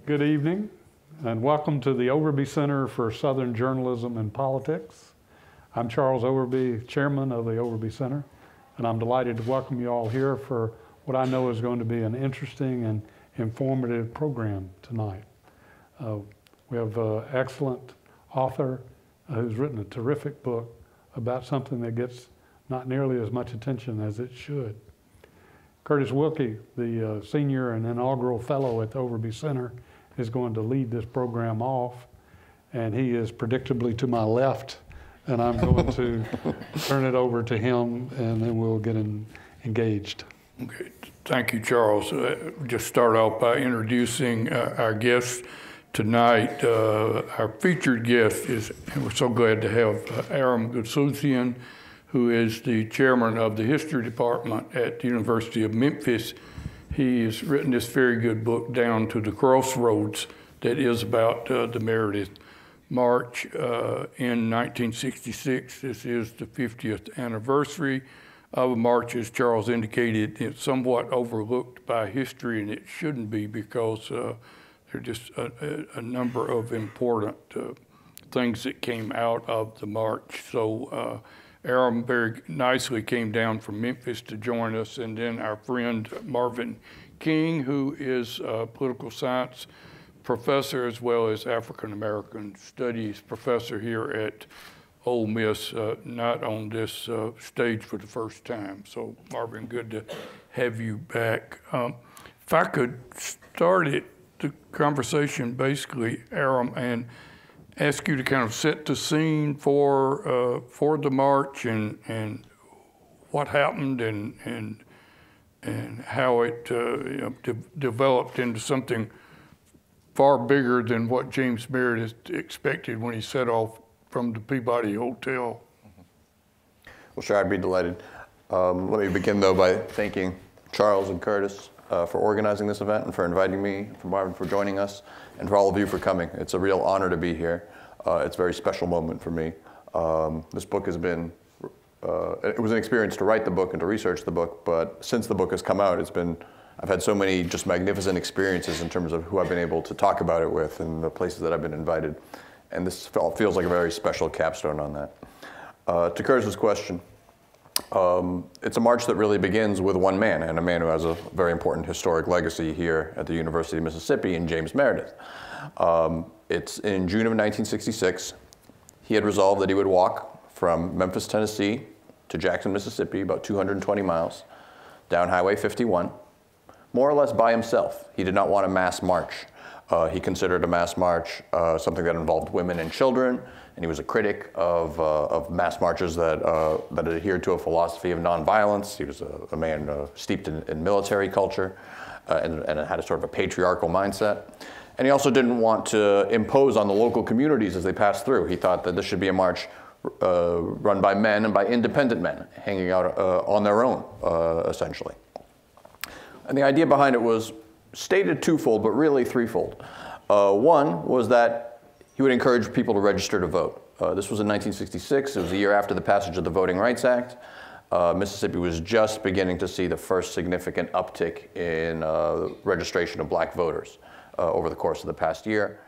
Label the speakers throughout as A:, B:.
A: Good evening, and welcome to the Overby Center for Southern Journalism and Politics. I'm Charles Overby, chairman of the Overby Center, and I'm delighted to welcome you all here for what I know is going to be an interesting and informative program tonight. We have an excellent author who's written a terrific book about something that gets not nearly as much attention as it should. Curtis Wilkie, the senior and inaugural fellow at the Overby Center, is going to lead this program off, and he is predictably to my left, and I'm going to turn it over to him, and then we'll get engaged.
B: Okay, thank you, Charles. Just start off by introducing our guest tonight. Our featured guest is, and we're so glad to have Aram Goudsouzian, who is the chairman of the history department at the University of Memphis. He has written this very good book, Down to the Crossroads, that is about the Meredith March in 1966. This is the 50th anniversary of a march, as Charles indicated. It's somewhat overlooked by history, and it shouldn't be, because there are just a number of important things that came out of the march. So Aram very nicely came down from Memphis to join us, and then our friend Marvin King, who is a political science professor as well as African American studies professor here at Ole Miss, not on this stage for the first time. So Marvin, good to have you back. If I could start the conversation basically, Aram, and ask you to kind of set the scene for the march and what happened and how it developed into something far bigger than what James Meredith expected when he set off from the Peabody Hotel.
C: Well, sure, I'd be delighted. Let me begin, though, by thanking Charles and Curtis for organizing this event and for inviting me, for Marvin for joining us, and for all of you for coming. It's a real honor to be here. It's a very special moment for me. This book has been, it was an experience to write the book and to research the book, but since the book has come out, I've had so many just magnificent experiences in terms of who I've been able to talk about it with and the places that I've been invited. And this feels like a very special capstone on that. To Curtis's question, it's a march that really begins with one man, and a man who has a very important historic legacy here at the University of Mississippi, in James Meredith. It's in June of 1966. He had resolved that he would walk from Memphis, Tennessee to Jackson, Mississippi, about 220 miles, down Highway 51, more or less by himself. He did not want a mass march. He considered a mass march something that involved women and children, and he was a critic of mass marches that adhered to a philosophy of nonviolence. He was a man steeped in military culture and had a sort of a patriarchal mindset. And he also didn't want to impose on the local communities as they passed through. He thought that this should be a march run by men and by independent men, hanging out on their own, essentially. And the idea behind it was stated twofold, but really threefold. One was that he would encourage people to register to vote. This was in 1966. It was the year after the passage of the Voting Rights Act. Mississippi was just beginning to see the first significant uptick in registration of black voters over the course of the past year.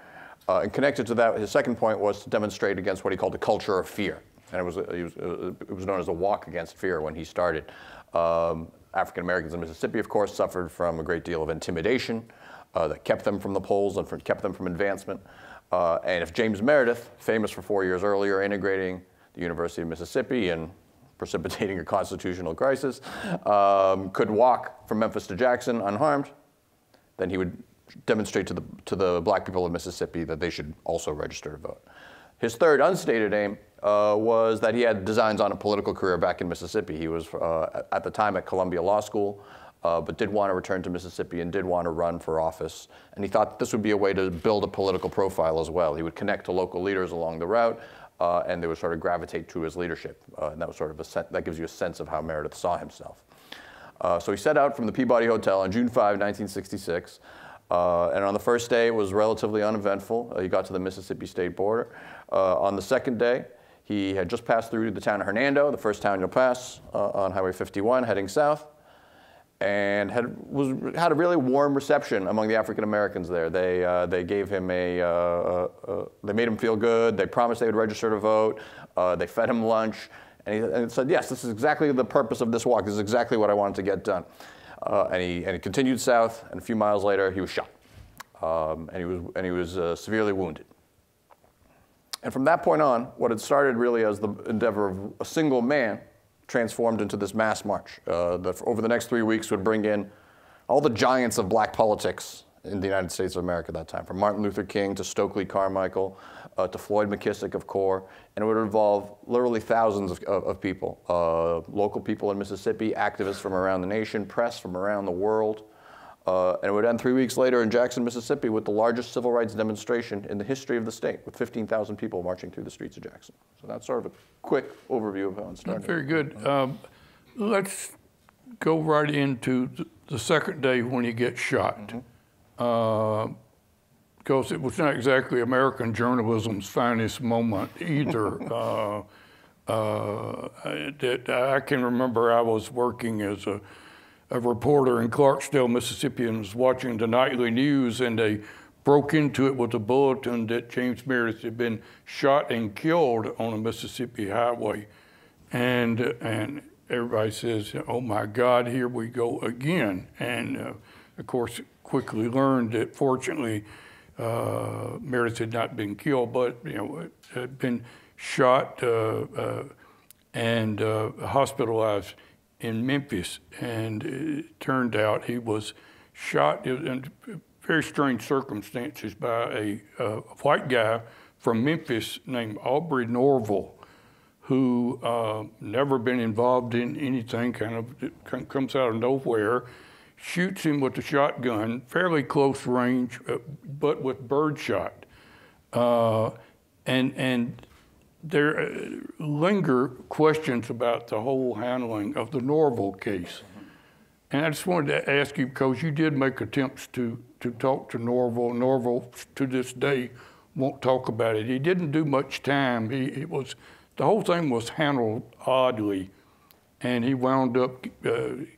C: And connected to that, his second point was to demonstrate against what he called the culture of fear. And it was known as the walk against fear when he started. African Americans in Mississippi, of course, suffered from a great deal of intimidation that kept them from the polls and kept them from advancement. And if James Meredith, famous for 4 years earlier integrating the University of Mississippi and precipitating a constitutional crisis, could walk from Memphis to Jackson unharmed, then he would demonstrate to the black people of Mississippi that they should also register to vote. His third unstated aim was that he had designs on a political career back in Mississippi. He was at the time at Columbia Law School, but did want to return to Mississippi and did want to run for office. And he thought this would be a way to build a political profile as well. He would connect to local leaders along the route, and they would sort of gravitate to his leadership. And that was sort of that gives you a sense of how Meredith saw himself. So he set out from the Peabody Hotel on June 5, 1966. And on the first day, it was relatively uneventful. He got to the Mississippi state border. On the second day, he had just passed through the town of Hernando, the first town you'll pass on Highway 51, heading south. and had a really warm reception among the African Americans there. They gave him they made him feel good. They promised they would register to vote. They fed him lunch, and he said, "Yes, this is exactly the purpose of this walk. This is exactly what I wanted to get done." And he continued south, and a few miles later, he was shot, and he was severely wounded. And from that point on, what had started really as the endeavor of a single man transformed into this mass march that over the next 3 weeks would bring in all the giants of black politics in the United States of America at that time, from Martin Luther King to Stokely Carmichael to Floyd McKissick of CORE, and it would involve literally thousands of people, local people in Mississippi, activists from around the nation, press from around the world. And it would end 3 weeks later in Jackson, Mississippi, with the largest civil rights demonstration in the history of the state, with 15,000 people marching through the streets of Jackson. So that's sort of a quick overview of how it started.
B: Very good. Let's go right into the second day when he gets shot. Because it was not exactly American journalism's finest moment either. I can remember I was working as a reporter in Clarksdale, Mississippi, and was watching the nightly news, and they broke into it with a bulletin that James Meredith had been shot and killed on a Mississippi highway. And everybody says, "Oh my God, here we go again." And of course, quickly learned that fortunately, Meredith had not been killed, but had been shot and hospitalized in Memphis, and it turned out he was shot in very strange circumstances by a white guy from Memphis named Aubrey Norville, who never been involved in anything, comes out of nowhere, shoots him with a shotgun, fairly close range, but with birdshot. And there linger questions about the whole handling of the Norville case. And I just wanted to ask you, because you did make attempts to talk to Norville. Norville, to this day, won't talk about it. He didn't do much time. The whole thing was handled oddly, and he wound up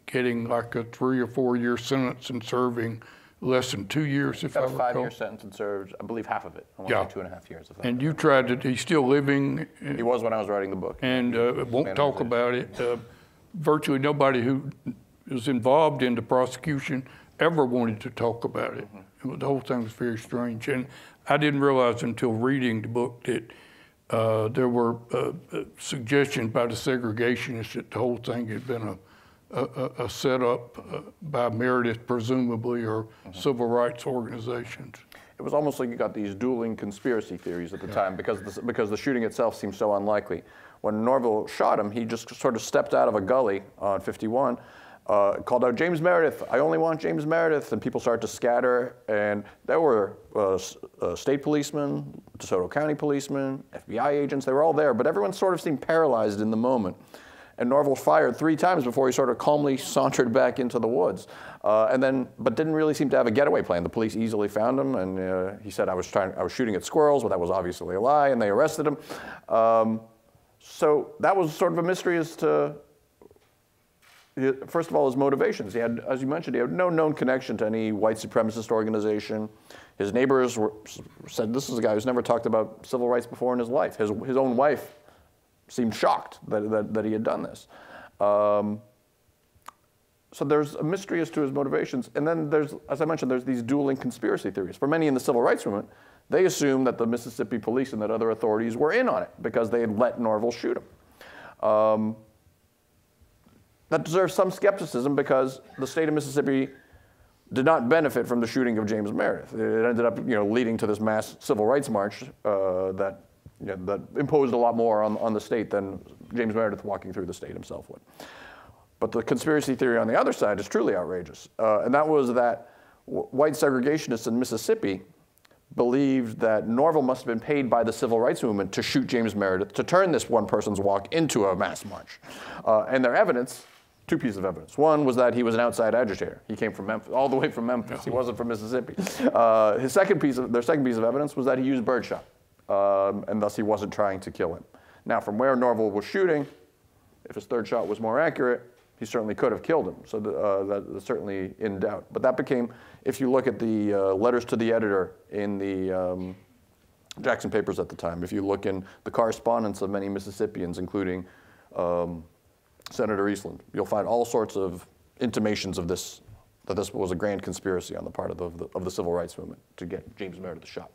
B: getting like a 3 or 4 year sentence and serving less than 2 years, if I recall.
C: Got a 5-year sentence and served, I believe, half of it. Only 2.5 years.
B: And you tried to, he's still living.
C: He was when I was writing the book.
B: And won't talk about it. Virtually nobody who was involved in the prosecution ever wanted to talk about it. The whole thing was very strange. And I didn't realize until reading the book that there were suggestions by the segregationists that the whole thing had been a setup by Meredith, presumably, or civil rights organizations.
C: It was almost like you got these dueling conspiracy theories at the time because the shooting itself seemed so unlikely. When Norville shot him, he just sort of stepped out of a gully on 51, called out, "James Meredith, I only want James Meredith," and people started to scatter, and there were state policemen, DeSoto County policemen, FBI agents, they were all there, but everyone sort of seemed paralyzed in the moment. And Norville fired 3 times before he sort of calmly sauntered back into the woods, but didn't really seem to have a getaway plan. The police easily found him, and he said, I was shooting at squirrels," well, that was obviously a lie, and they arrested him. So that was sort of a mystery as to, first of all, his motivations. He had, as you mentioned, he had no known connection to any white supremacist organization. His neighbors said, "This is a guy who's never talked about civil rights before in his life." His own wife seemed shocked that he had done this. So there's a mystery as to his motivations. And then there's, as I mentioned, there's these dueling conspiracy theories. For many in the civil rights movement, they assumed that the Mississippi police and that other authorities were in on it because they had let Norville shoot him. That deserves some skepticism because the state of Mississippi did not benefit from the shooting of James Meredith. It ended up, leading to this mass civil rights march that imposed a lot more on the state than James Meredith walking through the state himself would. But the conspiracy theory on the other side is truly outrageous, and that was that white segregationists in Mississippi believed that Norville must have been paid by the civil rights movement to shoot James Meredith to turn this one person's walk into a mass march. And their evidence, 2 pieces of evidence. One was that he was an outside agitator. He came from Memphis, all the way from Memphis. He wasn't from Mississippi. Their second piece of evidence was that he used birdshot, and thus he wasn't trying to kill him. Now, from where Norville was shooting, if his third shot was more accurate, he certainly could have killed him. So that's certainly in doubt. But that became, if you look at the letters to the editor in the Jackson papers at the time, if you look in the correspondence of many Mississippians, including Senator Eastland, you'll find all sorts of intimations of this, that this was a grand conspiracy on the part of the civil rights movement to get James Meredith shot.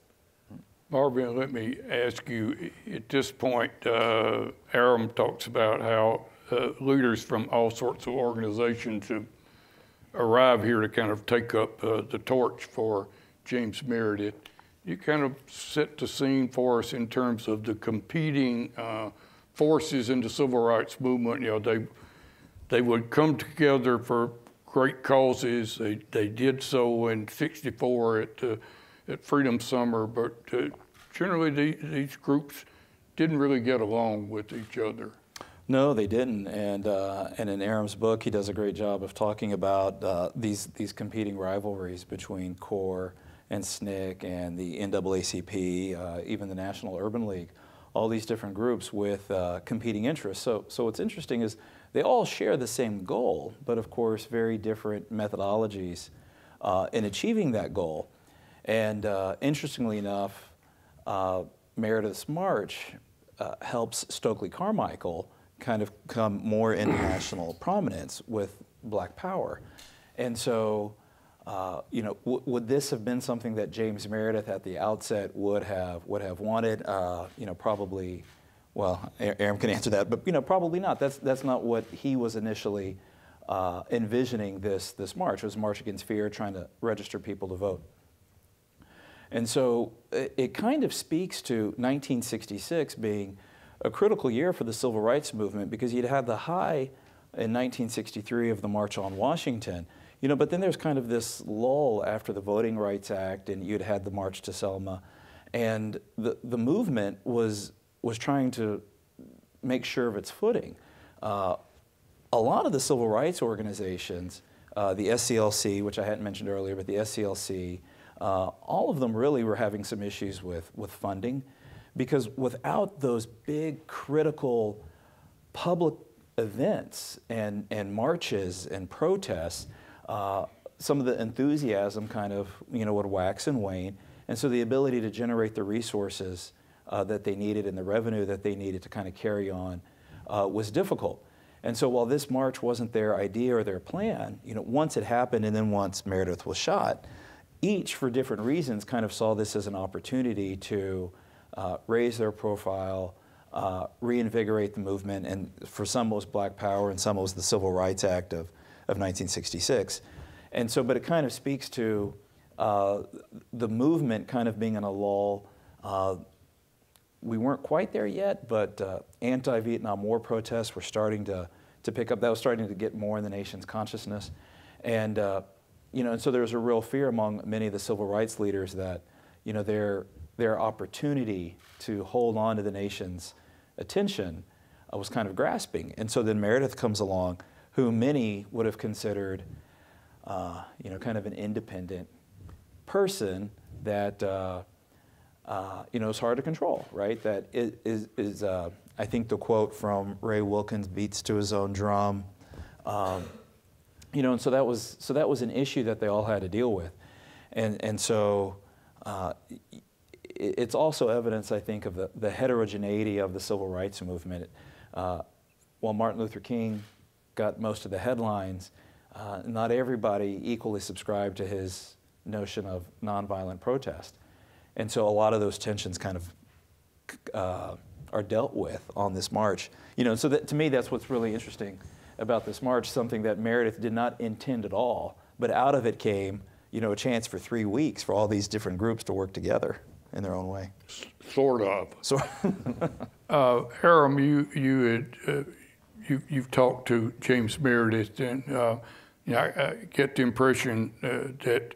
B: Marvin, let me ask you, at this point, Aram talks about how leaders from all sorts of organizations have arrived here to kind of take up the torch for James Meredith. You kind of set the scene for us in terms of the competing forces in the civil rights movement. You know, they would come together for great causes. They did so in '64 at Freedom Summer, but generally these groups didn't really get along with each other.
D: No, they didn't. And in Aram's book, he does a great job of talking about these competing rivalries between CORE and SNCC and the NAACP, even the National Urban League, all these different groups with competing interests. So what's interesting is they all share the same goal, but of course very different methodologies in achieving that goal. And interestingly enough, Meredith's March helps Stokely Carmichael kind of come more into national prominence with Black Power. And so, you know, would this have been something that James Meredith at the outset would have wanted? You know, probably. Well, Aram can answer that, but you know, probably not. That's not what he was initially envisioning. This march. It was a march against fear, trying to register people to vote. And so it kind of speaks to 1966 being a critical year for the civil rights movement, because you'd had the high in 1963 of the March on Washington, you know, but then there's kind of this lull after the Voting Rights Act, and you'd had the March to Selma, and the movement was trying to make sure of its footing. A lot of the civil rights organizations, the SCLC, which I hadn't mentioned earlier, but the SCLC, all of them really were having some issues with funding, because without those big critical public events and marches and protests, some of the enthusiasm kind of, you know, would wax and wane, and so the ability to generate the resources that they needed and the revenue that they needed to kind of carry on was difficult. And so while this march wasn't their idea or their plan, you know, once it happened and then once Meredith was shot, each for different reasons kind of saw this as an opportunity to raise their profile, reinvigorate the movement, and for some it was Black Power and some it was the Civil Rights Act of 1966. And so, but it kind of speaks to the movement kind of being in a lull. We weren't quite there yet, but anti-Vietnam War protests were starting to pick up. That was starting to get more in the nation's consciousness. And you know, and so there was a real fear among many of the civil rights leaders that, you know, their opportunity to hold on to the nation's attention was kind of grasping. And so then Meredith comes along, who many would have considered, you know, kind of an independent person that, you know, is hard to control, right? That is I think the quote from Ray Wilkins, beats to his own drum. You know, and so that was an issue that they all had to deal with, and so it's also evidence, I think, of the heterogeneity of the civil rights movement. While Martin Luther King got most of the headlines, not everybody equally subscribed to his notion of nonviolent protest, and so a lot of those tensions kind of are dealt with on this march. You know, so that, to me, that's what's really interesting about this march, something that Meredith did not intend at all, but out of it came, you know, a chance for 3 weeks for all these different groups to work together in their own way.
B: Sort of. Aram, you've talked to James Meredith, and you know, I get the impression that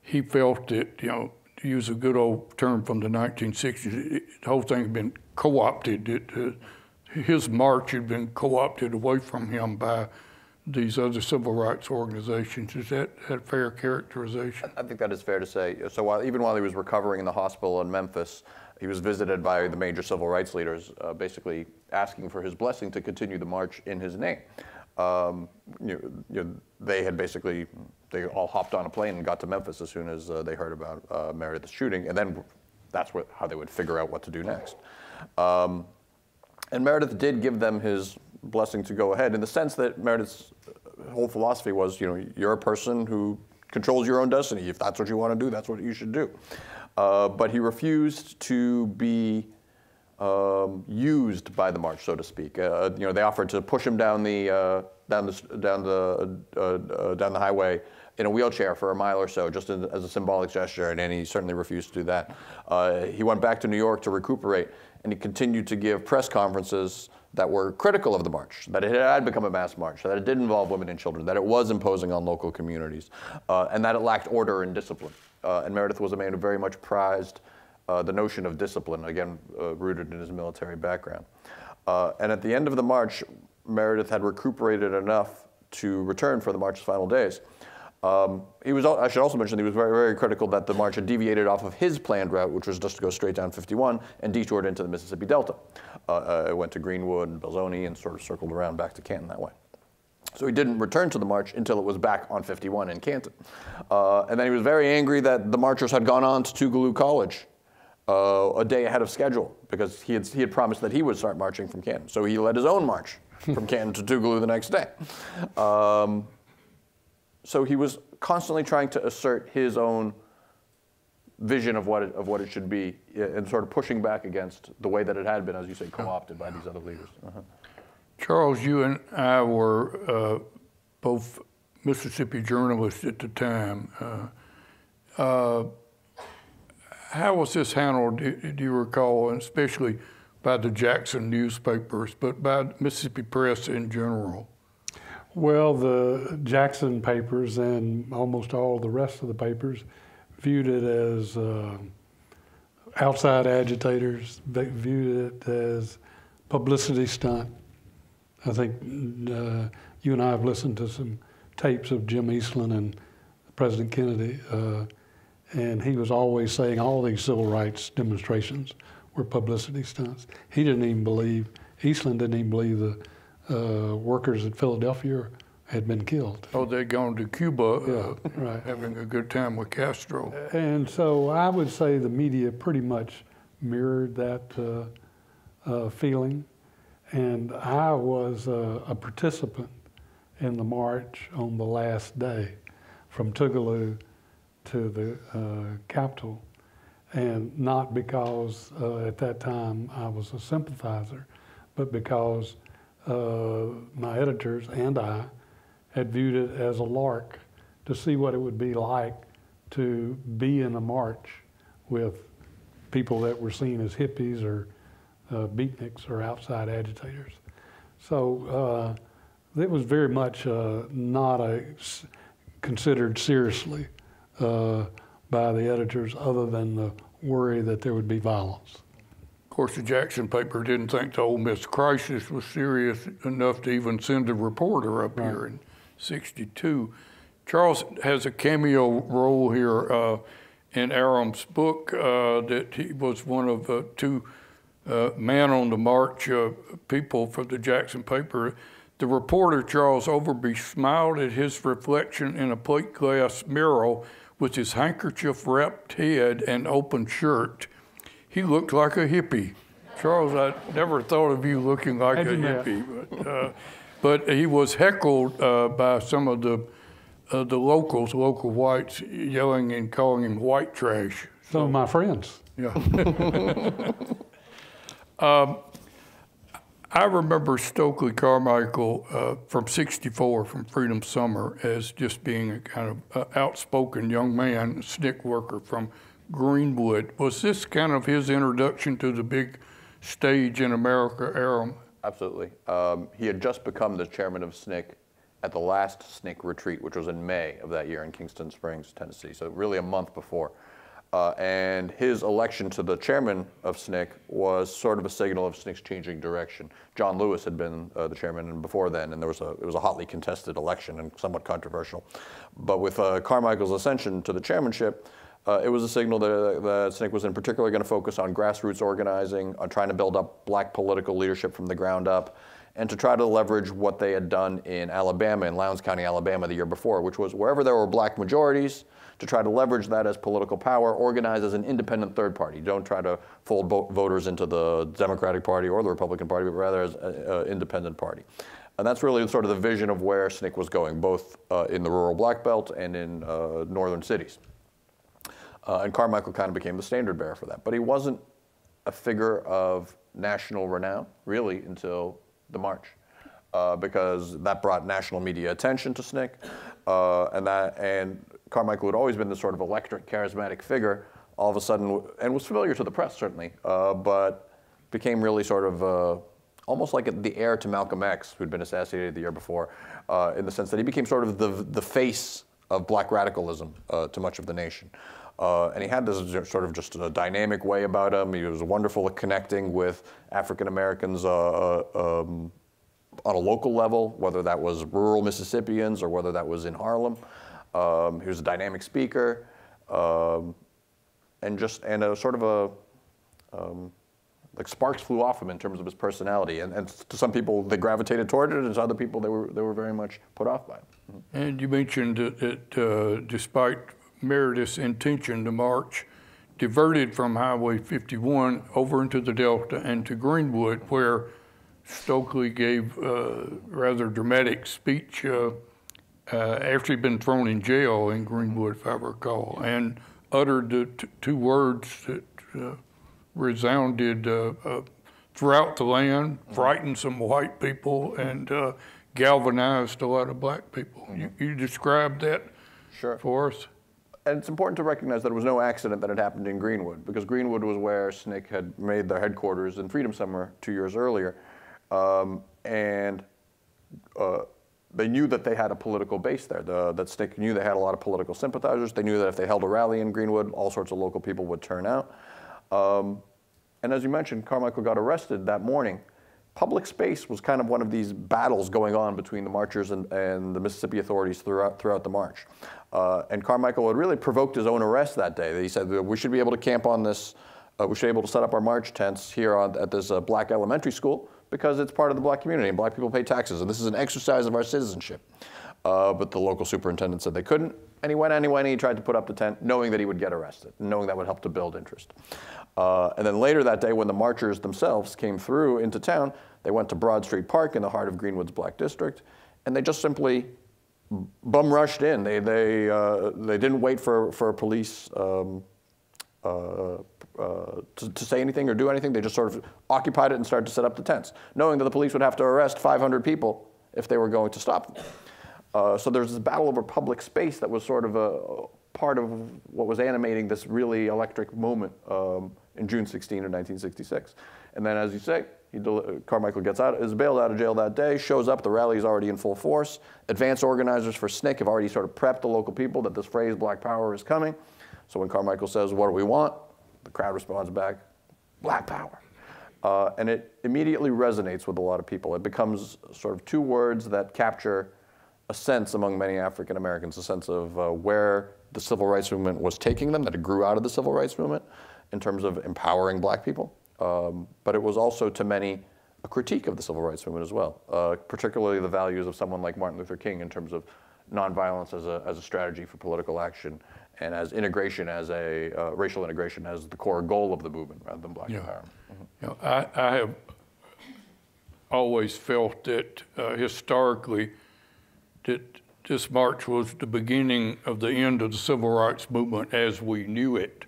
B: he felt that, you know, to use a good old term from the 1960s, the whole thing had been co-opted. His march had been co-opted away from him by these other civil rights organizations. Is that a fair characterization?
C: I think that is fair to say. So even while he was recovering in the hospital in Memphis, he was visited by the major civil rights leaders, basically asking for his blessing to continue the march in his name. they had basically, they all hopped on a plane and got to Memphis as soon as they heard about Meredith's shooting, and then that's how they would figure out what to do next. And Meredith did give them his blessing to go ahead, in the sense that Meredith's whole philosophy was, you're a person who controls your own destiny. If that's what you want to do, that's what you should do. But he refused to be used by the march, so to speak. They offered to push him down the highway in a wheelchair for a mile or so, just as a symbolic gesture, and he certainly refused to do that. He went back to New York to recuperate, and he continued to give press conferences that were critical of the march, that it had become a mass march, that it did involve women and children, that it was imposing on local communities, and that it lacked order and discipline. And Meredith was a man who very much prized the notion of discipline, again, rooted in his military background. And at the end of the march, Meredith had recuperated enough to return for the march's final days. I should also mention that he was very, very critical that the march had deviated off of his planned route, which was just to go straight down 51 and detoured into the Mississippi Delta. It went to Greenwood and Belzoni and sort of circled around back to Canton that way. So he didn't return to the march until it was back on 51 in Canton. And then he was very angry that the marchers had gone on to Tougaloo College a day ahead of schedule, because he had promised that he would start marching from Canton. So he led his own march from Canton to Tougaloo the next day. So he was constantly trying to assert his own vision of what it should be, and sort of pushing back against the way that it had been, as you say, co-opted by these other leaders.
B: Charles, you and I were both Mississippi journalists at the time. How was this handled, do you recall, and especially by the Jackson newspapers, but by Mississippi press in general?
A: Well, the Jackson papers and almost all the rest of the papers viewed it as outside agitators. They viewed it as publicity stunt. I think you and I have listened to some tapes of Jim Eastland and President Kennedy, and he was always saying all these civil rights demonstrations were publicity stunts. He didn't even believe, Eastland didn't even believe the workers at Philadelphia had been killed.
B: Oh, they'd gone to Cuba,
A: Yeah, right.
B: having a good time with Castro.
A: And so I would say the media pretty much mirrored that feeling. And I was a participant in the march on the last day from Tougaloo to the Capitol. And not because at that time I was a sympathizer, but because my editors and I had viewed it as a lark to see what it would be like to be in a march with people that were seen as hippies or beatniks or outside agitators. So it was very much not considered seriously by the editors, other than the worry that there would be violence.
B: Of course, the Jackson paper didn't think the Ole Miss crisis was serious enough to even send a reporter up here in '62. Charles has a cameo role here in Aram's book, that he was one of the two man on the march people for the Jackson paper. The reporter, Charles Overby, smiled at his reflection in a plate glass mirror with his handkerchief-wrapped head and open shirt. He looked like a hippie. Charles, I never thought of you looking like a hippie, but he was heckled by some of the local whites, yelling and calling him white trash.
A: Some of my friends.
B: Yeah. I remember Stokely Carmichael from '64, from Freedom Summer, as just being a kind of outspoken young man, SNCC worker from Greenwood. Was this kind of his introduction to the big stage in America, Aram?
C: Absolutely. He had just become the chairman of SNCC at the last SNCC retreat, which was in May of that year in Kingston Springs, Tennessee, so really a month before. And his election to the chairman of SNCC was sort of a signal of SNCC's changing direction. John Lewis had been the chairman before then, and it was a hotly contested election and somewhat controversial. But with Carmichael's ascension to the chairmanship, it was a signal that SNCC was in particular going to focus on grassroots organizing, on trying to build up black political leadership from the ground up, and to try to leverage what they had done in Alabama, in Lowndes County, Alabama, the year before, which was wherever there were black majorities, to try to leverage that as political power, organize as an independent third party. Don't try to fold voters into the Democratic Party or the Republican Party, but rather as an independent party. And that's really sort of the vision of where SNCC was going, both in the rural black belt and in northern cities. And Carmichael kind of became the standard bearer for that. But he wasn't a figure of national renown, really, until the march, because that brought national media attention to SNCC, and Carmichael had always been this sort of electric, charismatic figure, all of a sudden, and was familiar to the press, certainly, but became really sort of almost like the heir to Malcolm X, who'd been assassinated the year before, in the sense that he became sort of the face of black radicalism to much of the nation. And he had this sort of just a dynamic way about him. He was wonderful at connecting with African Americans on a local level, whether that was rural Mississippians or whether that was in Harlem. He was a dynamic speaker, and a sort of like sparks flew off him in terms of his personality. And to some people, they gravitated toward it, and to other people, they were very much put off by it.
B: And you mentioned that despite Meredith's intention to march, diverted from Highway 51 over into the Delta and to Greenwood, where Stokely gave a rather dramatic speech after he'd been thrown in jail in Greenwood, if I recall, and uttered the two words that resounded throughout the land, frightened some white people, and galvanized a lot of black people. You described that for us?
C: And it's important to recognize that it was no accident that it happened in Greenwood, because Greenwood was where SNCC had made their headquarters in Freedom Summer 2 years earlier. They knew that they had a political base there. That SNCC knew they had a lot of political sympathizers. They knew that if they held a rally in Greenwood, all sorts of local people would turn out. And as you mentioned, Carmichael got arrested that morning. Public space was kind of one of these battles going on between the marchers and the Mississippi authorities throughout the march. And Carmichael had really provoked his own arrest that day. He said, we should be able to camp on this, we should be able to set up our march tents here at this black elementary school, because it's part of the black community and black people pay taxes, and this is an exercise of our citizenship. But the local superintendent said they couldn't, and he went anyway, and he tried to put up the tent, knowing that he would get arrested, knowing that would help to build interest. And then later that day, when the marchers themselves came through into town, they went to Broad Street Park in the heart of Greenwood's Black District, and they just simply bum rushed in. They didn't wait for police to say anything or do anything. They just sort of occupied it and started to set up the tents, knowing that the police would have to arrest 500 people if they were going to stop them. So there's this battle over public space that was sort of a part of what was animating this really electric moment in June 16 of 1966. And then, as you say, Carmichael is bailed out of jail that day, shows up, the rally is already in full force. Advance organizers for SNCC have already sort of prepped the local people that this phrase, Black Power, is coming. So when Carmichael says, what do we want? The crowd responds back, Black Power. And it immediately resonates with a lot of people. It becomes sort of two words that capture a sense among many African Americans, a sense of where the civil rights movement was taking them, that it grew out of the civil rights movement in terms of empowering black people. But it was also, to many, a critique of the civil rights movement as well, particularly the values of someone like Martin Luther King in terms of nonviolence as a strategy for political action, and as integration, as racial integration, as the core goal of the movement rather than black empowerment.
B: You know, I have always felt that historically that this march was the beginning of the end of the civil rights movement as we knew it,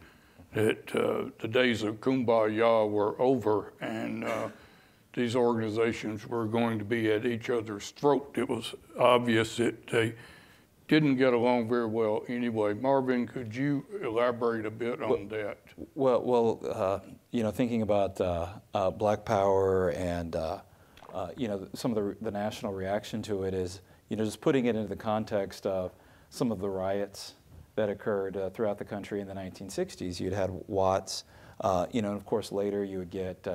B: that the days of kumbaya were over, and these organizations were going to be at each other's throat. It was obvious that they didn't get along very well anyway. Marvin, could you elaborate a bit on that?
D: Well, you know, thinking about Black Power and you know, some of the national reaction to it is, you know, just putting it into the context of some of the riots that occurred throughout the country in the 1960s. You'd had Watts, you know, and of course later you would get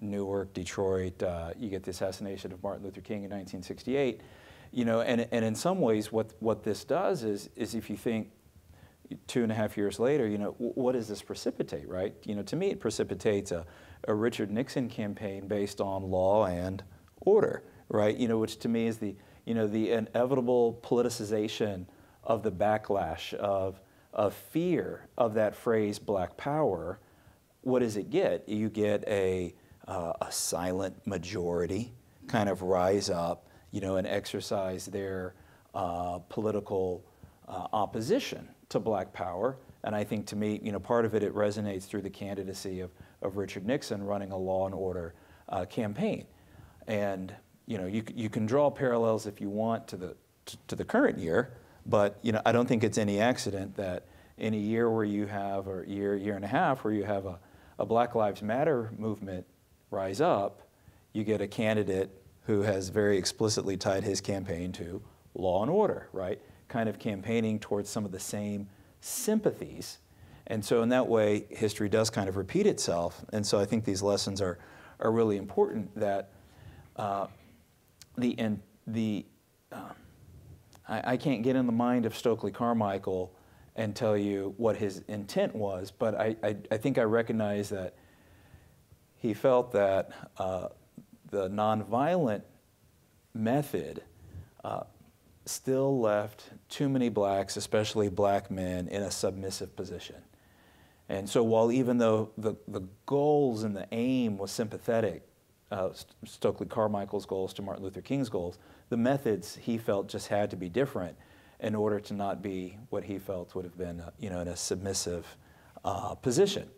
D: Newark, Detroit. You get the assassination of Martin Luther King in 1968. You know, and in some ways, what this does is if you think, 2.5 years later, you know, what does this precipitate, right? You know, to me, it precipitates a Richard Nixon campaign based on law and order, right? You know, which to me is the, you know, the inevitable politicization of the backlash of fear of that phrase Black Power. What does it get? You get a silent majority kind of rise up, you know, and exercise their political opposition to Black Power. And I think, to me, you know, part of it resonates through the candidacy of Richard Nixon running a law and order campaign. And, you know, you can draw parallels if you want to the current year, but, you know, I don't think it's any accident that in a year where you have, or year and a half, where you have a Black Lives Matter movement rise up, you get a candidate who has very explicitly tied his campaign to law and order, right? Kind of campaigning towards some of the same sympathies. And so in that way, history does kind of repeat itself. And so I think these lessons are really important, that I can't get in the mind of Stokely Carmichael and tell you what his intent was, but I think I recognize that he felt that the nonviolent method still left too many blacks, especially black men, in a submissive position. And so while even though the goals and the aim was sympathetic, Stokely Carmichael's goals to Martin Luther King's goals, the methods he felt just had to be different in order to not be what he felt would have been, you know, in a submissive position.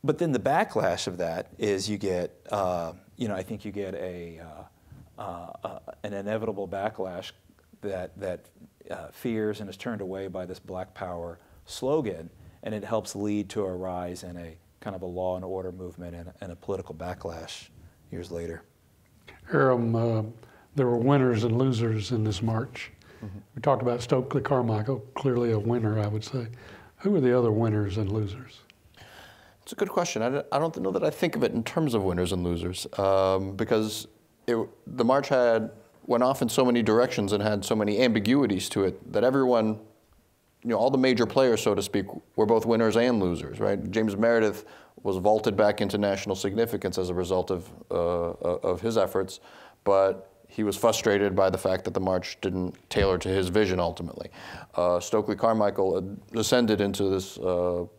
D: But then the backlash of that is you get, you know, I think you get an inevitable backlash that fears and is turned away by this Black Power slogan, and it helps lead to a rise in a kind of a law and order movement and a political backlash years later.
A: Aram, there were winners and losers in this march. Mm-hmm. We talked about Stokely Carmichael, clearly a winner, I would say. Who were the other winners and losers?
C: It's a good question. I don't know that I think of it in terms of winners and losers, because the march went off in so many directions and had so many ambiguities to it that everyone, you know, all the major players, so to speak, were both winners and losers, right? James Meredith was vaulted back into national significance as a result of his efforts, but he was frustrated by the fact that the march didn't tailor to his vision ultimately. Stokely Carmichael ascended into this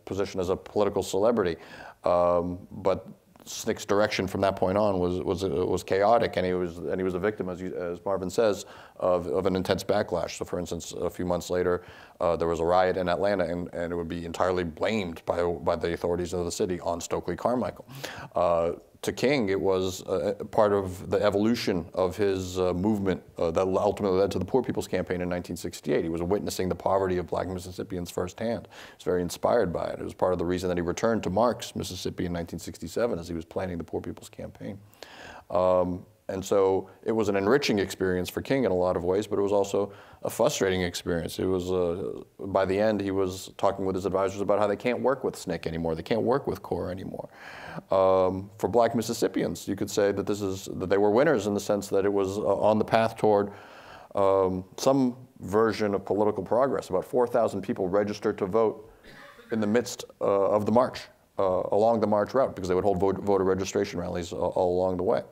C: position as a political celebrity, but SNCC's direction from that point on was chaotic, and he was a victim, as Marvin says, of an intense backlash. So, for instance, a few months later, there was a riot in Atlanta, and it would be entirely blamed by the authorities of the city on Stokely Carmichael. To King, it was part of the evolution of his movement that ultimately led to the Poor People's Campaign in 1968. He was witnessing the poverty of black Mississippians firsthand. He was very inspired by it. It was part of the reason that he returned to Marks, Mississippi in 1967 as he was planning the Poor People's Campaign. And so it was an enriching experience for King in a lot of ways, but it was also a frustrating experience. It was, by the end, he was talking with his advisors about how they can't work with SNCC anymore. They can't work with CORE anymore. For black Mississippians, you could say that that they were winners in the sense that it was on the path toward some version of political progress. About 4,000 people registered to vote in the midst of the march, along the march route, because they would hold voter registration rallies all along the way.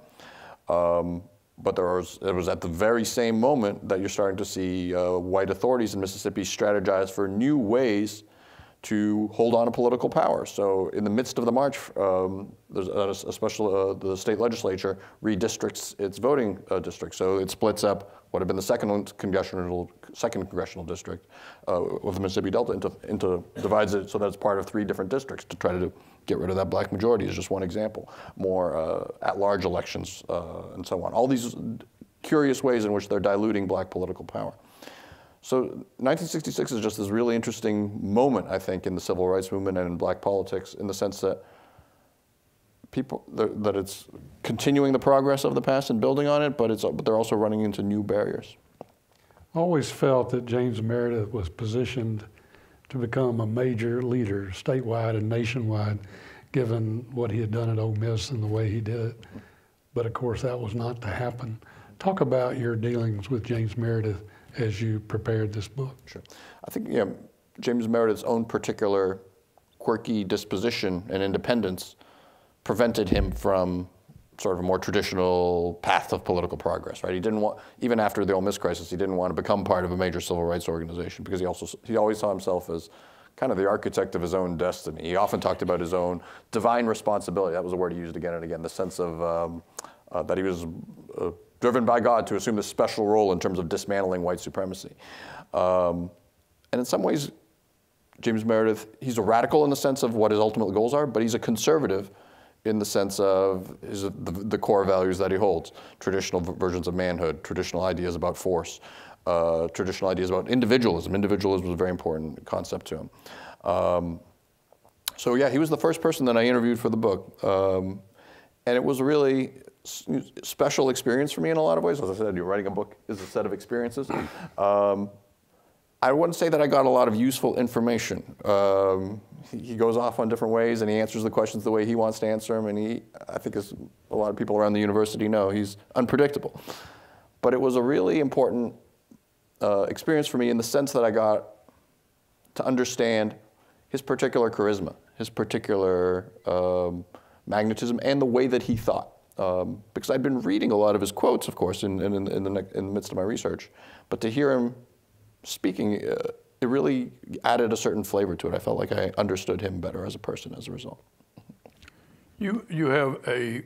C: But it was at the very same moment that you're starting to see white authorities in Mississippi strategize for new ways to hold on to political power. So in the midst of the march, there's the state legislature redistricts its voting districts. So it splits up what had been the second congressional district of the Mississippi Delta divides it so that it's part of 3 different districts to try to get rid of that black majority is just one example. More at-large elections and so on. All these curious ways in which they're diluting black political power. So 1966 is just this really interesting moment, I think, in the civil rights movement and in black politics, in the sense that that it's continuing the progress of the past and building on it, but they're also running into new barriers.
A: I always felt that James Meredith was positioned to become a major leader statewide and nationwide, given what he had done at Ole Miss and the way he did it. But of course, that was not to happen. Talk about your dealings with James Meredith as you prepared this book?
C: Sure. I think James Meredith's own particular quirky disposition and independence prevented him from sort of a more traditional path of political progress, right? He didn't want, even after the Ole Miss crisis, he didn't want to become part of a major civil rights organization because he always saw himself as kind of the architect of his own destiny. He often talked about his own divine responsibility. That was a word he used again and again, the sense of that he was driven by God to assume this special role in terms of dismantling white supremacy. And in some ways, James Meredith, he's a radical in the sense of what his ultimate goals are, but he's a conservative in the sense of the core values that he holds. Traditional versions of manhood, traditional ideas about force, traditional ideas about individualism. Individualism was a very important concept to him. So yeah, he was the first person that I interviewed for the book. And it was a really special experience for me in a lot of ways. As I said, writing a book is a set of experiences. I wouldn't say that I got a lot of useful information. He goes off on different ways and he answers the questions the way he wants to answer them, and I think as a lot of people around the university know, he's unpredictable. But it was a really important experience for me in the sense that I got to understand his particular charisma, his particular magnetism, and the way that he thought. Because I'd been reading a lot of his quotes, of course, in the midst of my research, but to hear him speaking, it really added a certain flavor to it. I felt like I understood him better as a person as a result.
B: You have a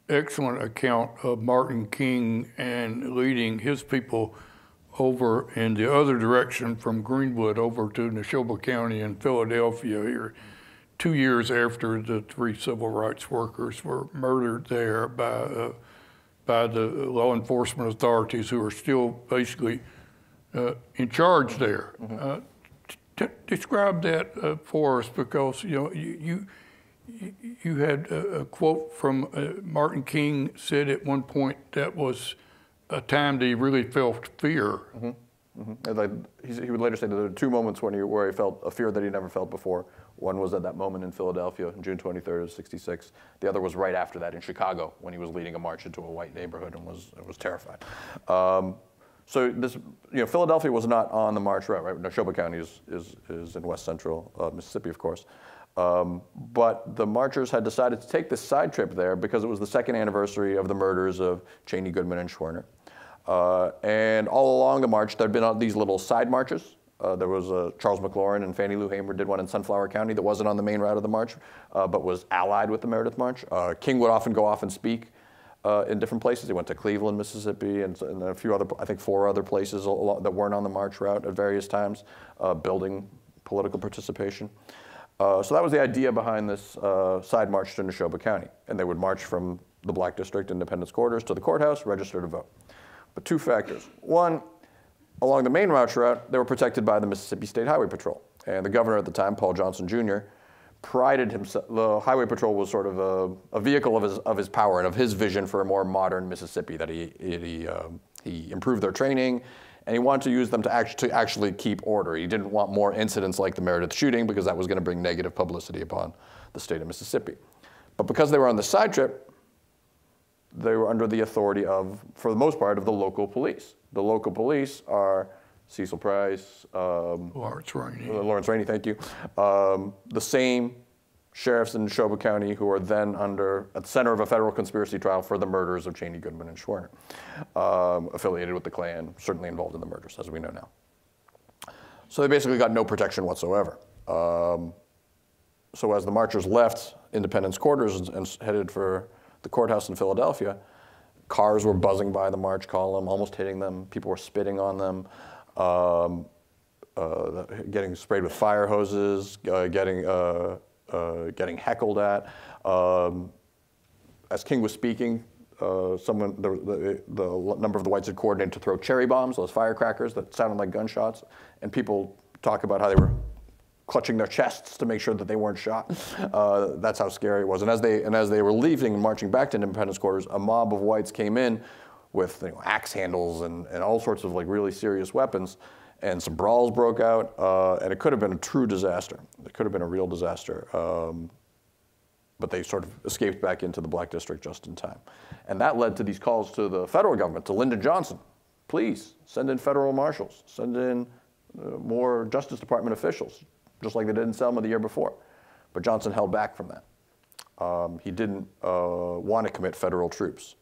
B: excellent account of Martin King and leading his people over in the other direction from Greenwood over to Neshoba County in Philadelphia here, 2 years after the 3 civil rights workers were murdered there by the law enforcement authorities who are still basically in charge there. Mm-hmm. Describe that for us, because you had a quote from Martin King said at one point that was a time that he really felt fear. Mm-hmm. Mm-hmm.
C: He would later say that there were 2 moments where he felt a fear that he never felt before. One was at that moment in Philadelphia, June 23rd of '66. The other was right after that in Chicago when he was leading a march into a white neighborhood and was terrified. So this, Philadelphia was not on the march route, right? Neshoba County is in west central Mississippi, of course. But the marchers had decided to take this side trip there because it was the 2nd anniversary of the murders of Cheney, Goodman, and Schwerner. And all along the march, there'd been these little side marches. There was Charles McLaurin and Fannie Lou Hamer did one in Sunflower County that wasn't on the main route of the march, but was allied with the Meredith March. King would often go off and speak in different places. He went to Cleveland, Mississippi, and a few other, I think 4 other places that weren't on the march route at various times, building political participation. So that was the idea behind this side march to Neshoba County. And they would march from the Black District Independence Quarters to the courthouse, register to vote. But 2 factors. One, along the main march route, they were protected by the Mississippi State Highway Patrol. And the governor at the time, Paul Johnson Jr., prided himself, the Highway Patrol was sort of a vehicle of his power and of his vision for a more modern Mississippi, that he improved their training, and he wanted to use them to actually keep order. He didn't want more incidents like the Meredith shooting because that was going to bring negative publicity upon the state of Mississippi. But because they were on the side trip, they were under the authority of, for the most part, of the local police. The local police are Cecil Price,
B: Lawrence
C: Rainey, thank you. The same sheriffs in Neshoba County who are then at the center of a federal conspiracy trial for the murders of Cheney, Goodman, and Schwerner, affiliated with the Klan, certainly involved in the murders, as we know now. So they basically got no protection whatsoever. So as the marchers left Independence Quarters and headed for the courthouse in Philadelphia, cars were buzzing by the march column, almost hitting them. People were spitting on them. Getting sprayed with fire hoses, getting heckled at. As King was speaking, the number of the whites had coordinated to throw cherry bombs, those firecrackers that sounded like gunshots, and people talk about how they were clutching their chests to make sure that they weren't shot. That's how scary it was. And as they were leaving and marching back to Independence Quarters, a mob of whites came in with axe handles and all sorts of really serious weapons, and some brawls broke out, and it could have been a true disaster. It could have been a real disaster, but they sort of escaped back into the Black District just in time. And that led to these calls to the federal government, to Lyndon Johnson, please send in federal marshals, send in more Justice Department officials, just like they did in Selma the year before. But Johnson held back from that. He didn't want to commit federal troops.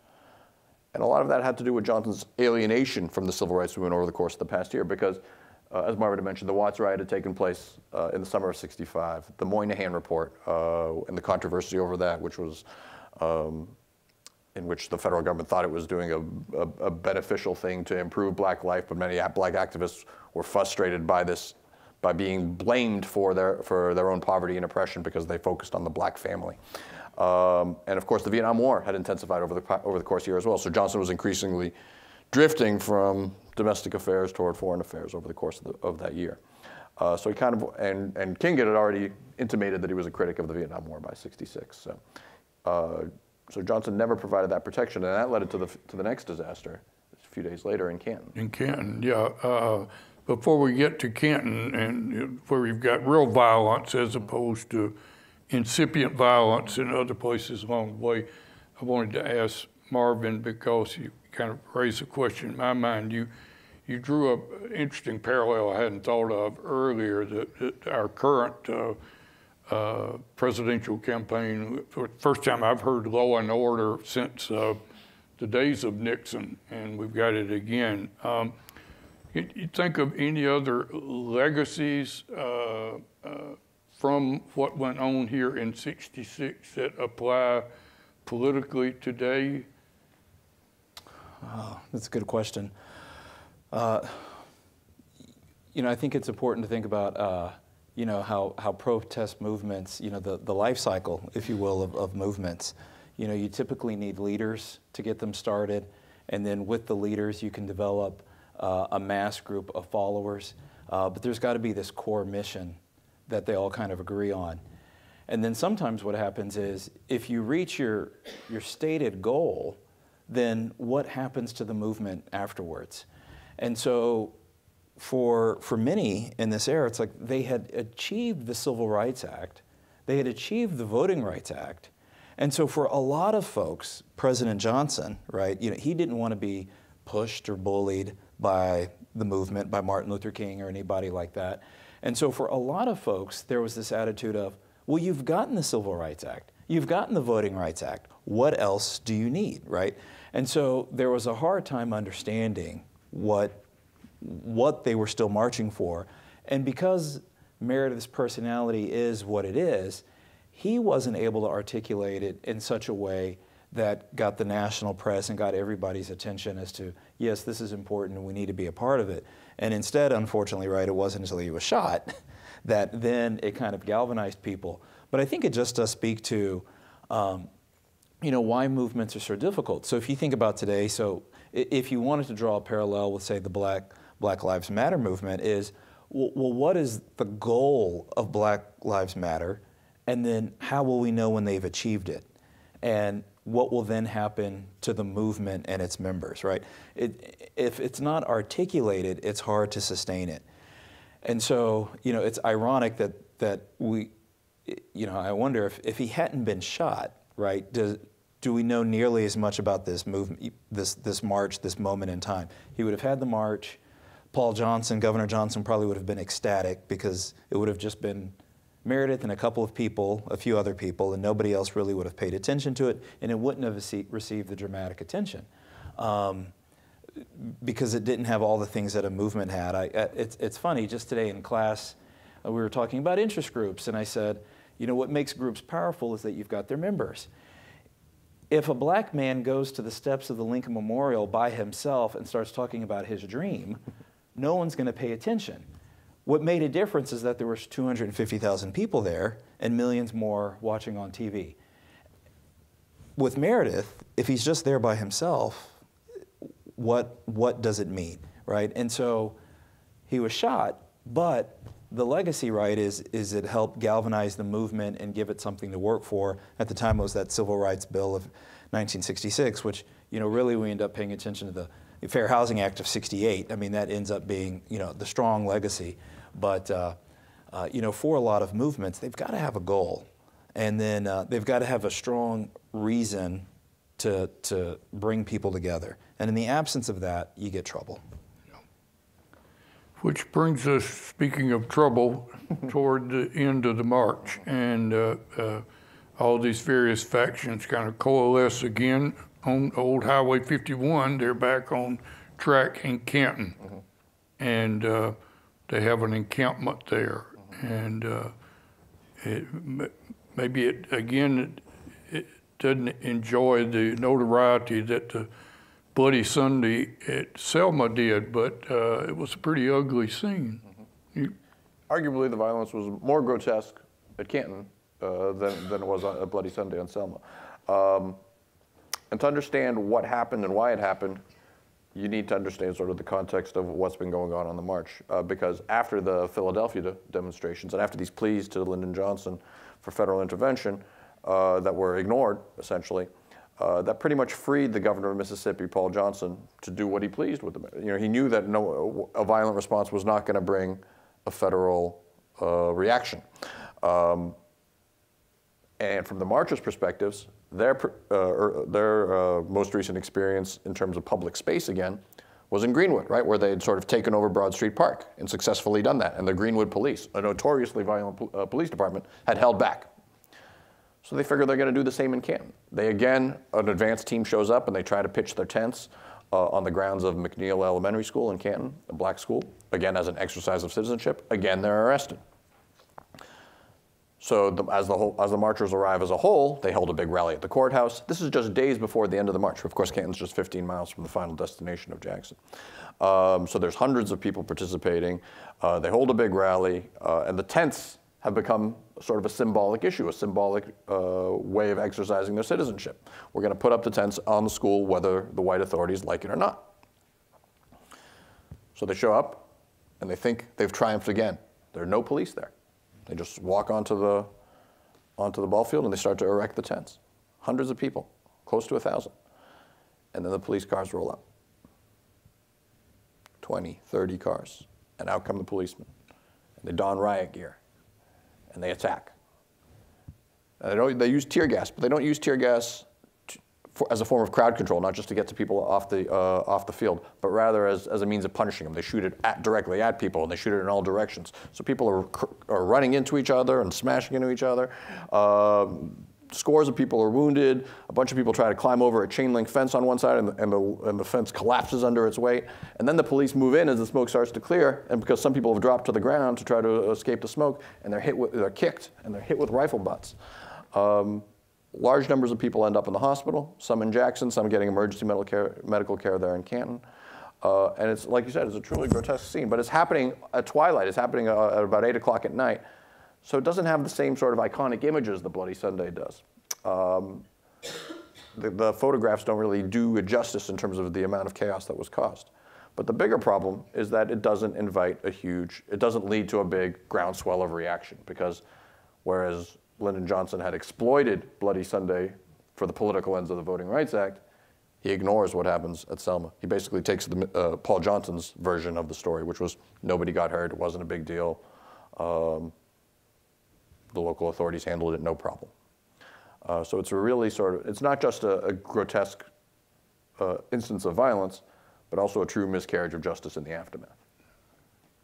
C: And a lot of that had to do with Johnson's alienation from the civil rights movement over the course of the past year, because as Marvin had mentioned, the Watts riot had taken place in the summer of '65. The Moynihan Report and the controversy over that, which was in which the federal government thought it was doing a beneficial thing to improve black life, but many black activists were frustrated by this, by being blamed for their own poverty and oppression because they focused on the black family. And of course, the Vietnam War had intensified over the course of the year as well. So Johnson was increasingly drifting from domestic affairs toward foreign affairs over the course of that year. So he kind of, and King had already intimated that he was a critic of the Vietnam War by '66. So Johnson never provided that protection, and that led it to the next disaster a few days later in Canton.
B: In Canton, yeah. Before we get to Canton, and where we've got real violence as opposed to incipient violence in other places along the way, I wanted to ask Marvin, because you kind of raised a question in my mind. You drew an interesting parallel I hadn't thought of earlier, that our current presidential campaign, for the first time I've heard law and order since the days of Nixon, and we've got it again. You think of any other legacies from what went on here in '66 that apply politically today?
D: Oh, that's a good question. You know, I think it's important to think about, you know, how protest movements, you know, the life cycle, if you will, of movements. You know, you typically need leaders to get them started, and then with the leaders you can develop a mass group of followers. But there's got to be this core mission that they all kind of agree on. And then sometimes what happens is, if you reach your stated goal, then what happens to the movement afterwards? And so for many in this era, it's like they had achieved the Civil Rights Act, they had achieved the Voting Rights Act, and so for a lot of folks, President Johnson, right, you know, he didn't want to be pushed or bullied by the movement, by Martin Luther King or anybody like that. And so for a lot of folks, there was this attitude of, well, you've gotten the Civil Rights Act, you've gotten the Voting Rights Act, what else do you need, right? And so there was a hard time understanding what they were still marching for. And because Meredith's personality is what it is, he wasn't able to articulate it in such a way that got the national press and got everybody's attention as to, yes, this is important and we need to be a part of it. And instead, unfortunately, right, it wasn't until he was shot that then it kind of galvanized people. But I think it just does speak to, you know, why movements are so difficult. So if you think about today, so if you wanted to draw a parallel with, say, the Black Lives Matter movement, is, well, what is the goal of Black Lives Matter? And then how will we know when they've achieved it? And what will then happen to the movement and its members, right? If it's not articulated, it's hard to sustain it. And so, you know, it's ironic that we, you know, I wonder if he hadn't been shot, right, do we know nearly as much about this movement, this march, this moment in time? He would have had the march. Paul Johnson, Governor Johnson, probably would have been ecstatic because it would have just been Meredith and a couple of people, a few other people, and nobody else really would have paid attention to it, and it wouldn't have received the dramatic attention because it didn't have all the things that a movement had. It's funny, just today in class, we were talking about interest groups, and I said, you know, what makes groups powerful is that you've got their members. If a black man goes to the steps of the Lincoln Memorial by himself and starts talking about his dream, no one's going to pay attention. What made a difference is that there were 250,000 people there and millions more watching on TV. With Meredith, if he's just there by himself, what does it mean, right? And so he was shot, but the legacy, right, is it helped galvanize the movement and give it something to work for. At the time, it was that Civil Rights Bill of 1966, which, you know, really we end up paying attention to the Fair Housing Act of '68. I mean, that ends up being, you know, the strong legacy. But, you know, for a lot of movements, they've got to have a goal. And then they've got to have a strong reason to bring people together. And in the absence of that, you get trouble.
B: Which brings us, speaking of trouble, toward the end of the march. And all these various factions kind of coalesce again on old Highway 51. They're back on track in Canton. And they have an encampment there. And maybe it doesn't enjoy the notoriety that the Bloody Sunday at Selma did, but it was a pretty ugly scene.
C: Arguably, the violence was more grotesque at Canton than it was at Bloody Sunday on Selma. And to understand what happened and why it happened, you need to understand sort of the context of what's been going on the march. Because after the Philadelphia demonstrations and after these pleas to Lyndon Johnson for federal intervention that were ignored, essentially, that pretty much freed the governor of Mississippi, Paul Johnson, to do what he pleased with them. You know, he knew that a violent response was not going to bring a federal reaction. And from the marchers' perspectives, their most recent experience in terms of public space again was in Greenwood, right, where they had sort of taken over Broad Street Park and successfully done that. And the Greenwood police, a notoriously violent police department, had held back. So they figure they're going to do the same in Canton. They again, an advance team shows up and they try to pitch their tents on the grounds of McNeil Elementary School in Canton, a black school, again as an exercise of citizenship. Again, they're arrested. So as the marchers arrive as a whole, they hold a big rally at the courthouse. This is just days before the end of the march. Of course, Canton's just 15 miles from the final destination of Jackson. So there's hundreds of people participating. They hold a big rally, and the tents have become sort of a symbolic issue, a symbolic way of exercising their citizenship. We're going to put up the tents on the school whether the white authorities like it or not. So they show up, and they think they've triumphed again. There are no police there. They just walk onto the ball field, and they start to erect the tents. Hundreds of people, close to 1,000. And then the police cars roll up. 20, 30 cars. And out come the policemen. And they don riot gear. And they attack. And they use tear gas, but they don't use tear gas as a form of crowd control, not just to get to people off the field, but rather as a means of punishing them. They shoot it directly at people, and they shoot it in all directions. So people are running into each other and smashing into each other. Scores of people are wounded. A bunch of people try to climb over a chain link fence on one side, and the fence collapses under its weight. And then the police move in as the smoke starts to clear, and because some people have dropped to the ground to try to escape the smoke, and they're kicked, and they're hit with rifle butts. Large numbers of people end up in the hospital, some in Jackson, some getting emergency medical care there in Canton. And it's, like you said, it's a truly grotesque scene. But it's happening at twilight. It's happening at about 8 o'clock at night. So it doesn't have the same sort of iconic images that Bloody Sunday does. The photographs don't really do it justice in terms of the amount of chaos that was caused. But the bigger problem is that it doesn't it doesn't lead to a big groundswell of reaction, because whereas Lyndon Johnson had exploited Bloody Sunday for the political ends of the Voting Rights Act, he ignores what happens at Selma. He basically takes Paul Johnson's version of the story, which was nobody got hurt, it wasn't a big deal. The local authorities handled it no problem. So it's a really it's not just a grotesque instance of violence, but also a true miscarriage of justice in the aftermath.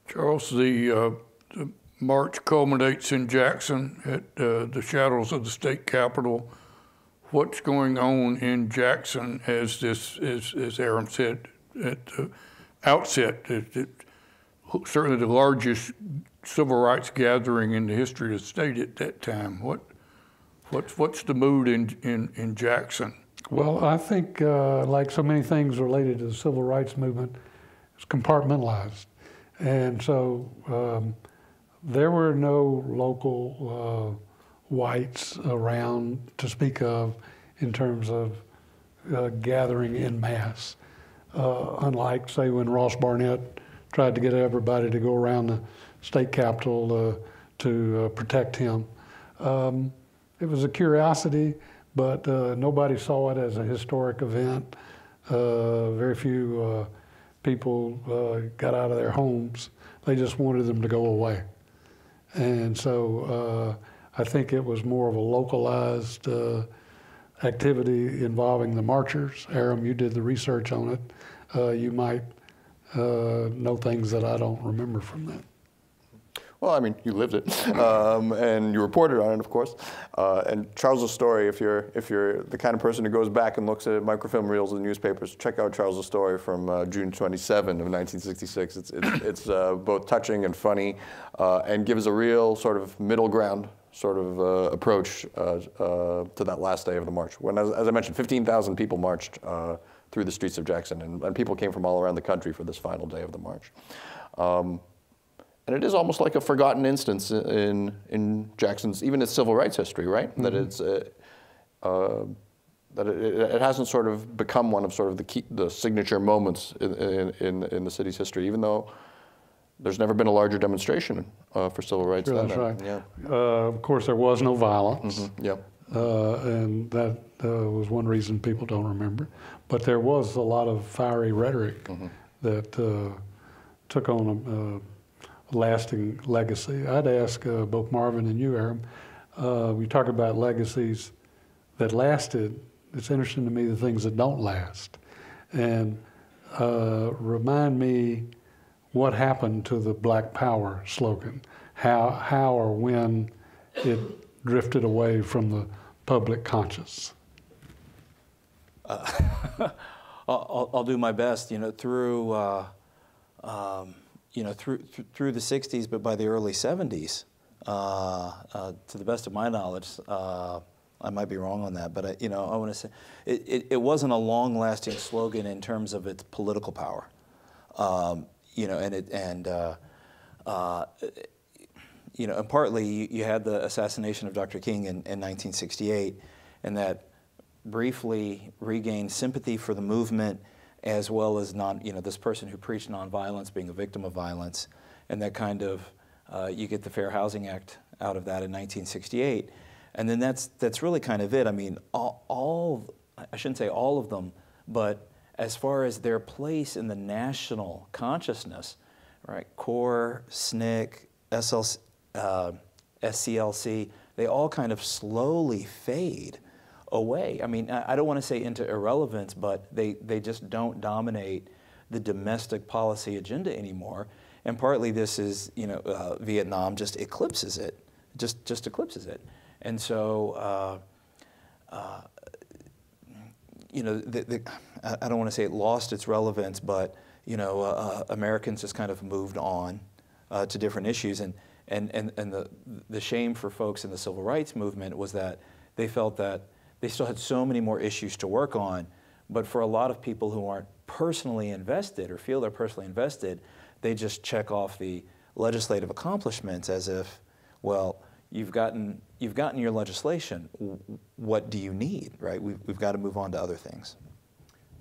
B: Charles, the march culminates in Jackson at the shadows of the state capitol. What's going on in Jackson as Aram said at the outset, certainly the largest civil rights gathering in the history of the state at that time. What's the mood in Jackson?
A: Well, I think like so many things related to the civil rights movement, it's compartmentalized. And so there were no local whites around to speak of in terms of gathering en masse. Unlike, say, when Ross Barnett tried to get everybody to go around the state capitol to protect him. It was a curiosity, but nobody saw it as a historic event. Very few people got out of their homes. They just wanted them to go away. And so I think it was more of a localized activity involving the marchers. Aram, you did the research on it. You might know things that I don't remember from that.
C: Well, I mean, you lived it, and you reported on it, of course. And Charles's story, if you're the kind of person who goes back and looks at microfilm reels of the newspapers, check out Charles's story from June 27 of 1966. It's both touching and funny, and gives a real sort of middle ground sort of approach to that last day of the march. When, as I mentioned, 15,000 people marched through the streets of Jackson, and people came from all around the country for this final day of the march. And it is almost like a forgotten instance in Jackson's, even its civil rights history, right? Mm-hmm. That it's that it hasn't sort of become one of sort of the signature moments in the city's history, even though there's never been a larger demonstration for civil rights.
A: Sure, that's right. Yeah. Of course, there was no violence. Mm-hmm. Yeah. And that was one reason people don't remember. But there was a lot of fiery rhetoric mm-hmm. that took on a lasting legacy. I'd ask both Marvin and you, Aram, we talk about legacies that lasted. It's interesting to me the things that don't last. And remind me what happened to the Black Power slogan, how or when it drifted away from the public conscious.
D: I'll do my best, through through the 60s, but by the early 70s, to the best of my knowledge, I might be wrong on that, but I want to say it wasn't a long-lasting slogan in terms of its political power, and partly you had the assassination of Dr. King in 1968, and that briefly regained sympathy for the movement, as well as this person who preached nonviolence being a victim of violence, and that kind of you get the Fair Housing Act out of that in 1968, and then that's really kind of it. I mean, all I shouldn't say all of them, but as far as their place in the national consciousness, right? CORE, SNCC, SCLC, they all kind of slowly fade away. I mean, I don't want to say into irrelevance, but they just don't dominate the domestic policy agenda anymore. And partly this is, Vietnam just eclipses it, just eclipses it. And so, I don't want to say it lost its relevance, but Americans just kind of moved on to different issues. And the shame for folks in the civil rights movement was that they felt that they still had so many more issues to work on, but for a lot of people who aren't personally invested or feel they're personally invested, they just check off the legislative accomplishments as if, well, you've gotten your legislation. What do you need, right? We've got to move on to other things.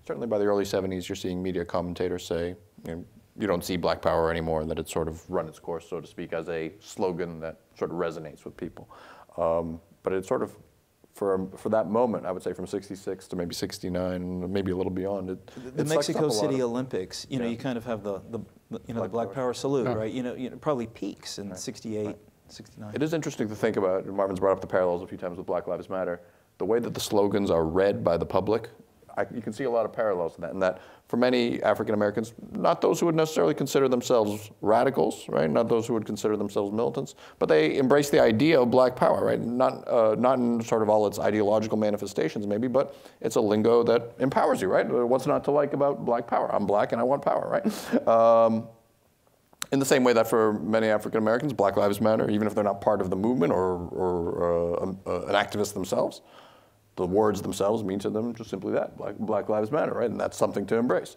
C: Certainly by the early 70s, you're seeing media commentators say, you don't see Black Power anymore, and that it's sort of run its course, so to speak, as a slogan that sort of resonates with people. But it's sort of, for that moment, I would say from 66 to maybe 69, maybe a little beyond it.
D: The Mexico City Olympics, you kind of have the Black Power salute, yeah. Right? Probably peaks in 68, right. 69.
C: It is interesting to think about, and Marvin's brought up the parallels a few times with Black Lives Matter, the way that the slogans are read by the public. You can see a lot of parallels in that, and that for many African Americans, not those who would necessarily consider themselves radicals, right? Not those who would consider themselves militants, but they embrace the idea of Black Power, right? Not in sort of all its ideological manifestations, maybe, but it's a lingo that empowers you, right? What's not to like about Black Power? I'm Black and I want power, right? In the same way that for many African Americans, Black Lives Matter, even if they're not part of the movement or an activist themselves, the words themselves mean to them just simply that, Black Lives Matter, right? And that's something to embrace.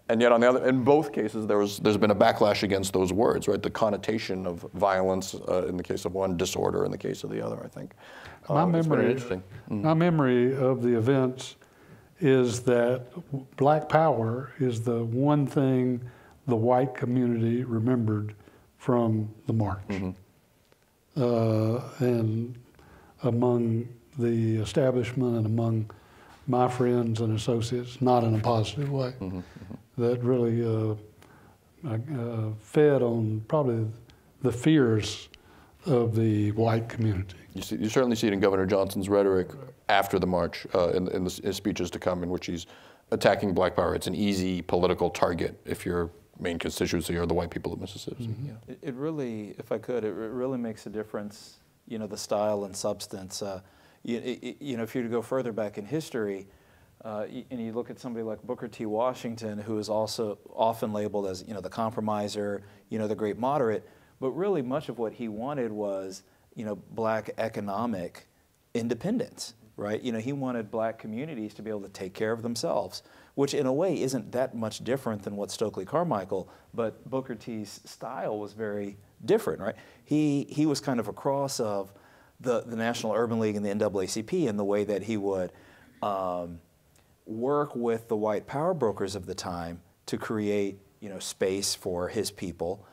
C: And yet, on the other, in both cases, there's been a backlash against those words, right? The connotation of violence in the case of one, disorder in the case of the other, I think.
A: My memory of the events is that Black Power is the one thing the white community remembered from the march. Mm-hmm. And among the establishment and among my friends and associates, not in a positive way, mm-hmm, mm-hmm. that really fed on probably the fears of the white community.
C: You certainly see it in Governor Johnson's rhetoric after the march, in his speeches to come, in which he's attacking black power. It's an easy political target if your main constituency are the white people of Mississippi.
A: Mm-hmm.
C: Yeah.
D: It really, if I could, it really makes a difference, you know, the style and substance. You know, if you were to go further back in history, and you look at somebody like Booker T. Washington, who is also often labeled as, you know, the compromiser, you know, the great moderate, but really much of what he wanted was, you know, black economic independence, right? You know, he wanted black communities to be able to take care of themselves, which in a way isn't that much different than what Stokely Carmichael, but Booker T's style was very different, right? He was kind of a cross of the National Urban League and the NAACP in the way that he would work with the white power brokers of the time to create, you know, space for his people,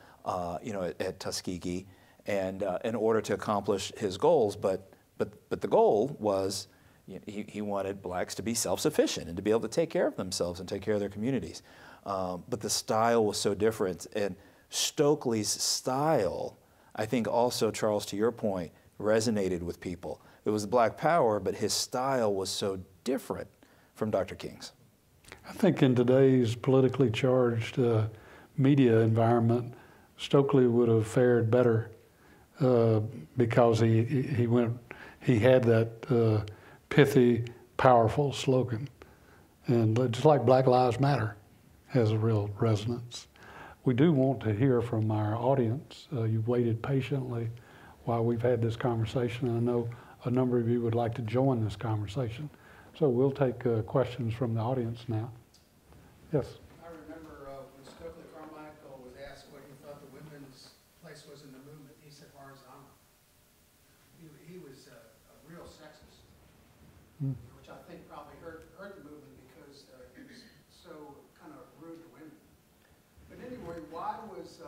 D: you know, at Tuskegee, and in order to accomplish his goals. But the goal was, you know, he wanted blacks to be self-sufficient and to be able to take care of themselves and take care of their communities. But the style was so different, and Stokely's style, I think also, Charles, to your point, resonated with people. It was black power, but his style was so different from Dr. King's.
A: I think in today's politically charged media environment, Stokely would have fared better because he had that pithy, powerful slogan, and just like Black Lives Matter has a real resonance. We do want to hear from our audience. You've waited patiently while we've had this conversation, and I know a number of you would like to join this conversation. So we'll take questions from the audience now. Yes.
E: I remember when Stokely Carmichael was asked what he thought the women's place was in the movement, he said horizontal. He was a real sexist, which I think probably hurt the movement because he was so kind of rude to women. But anyway, why was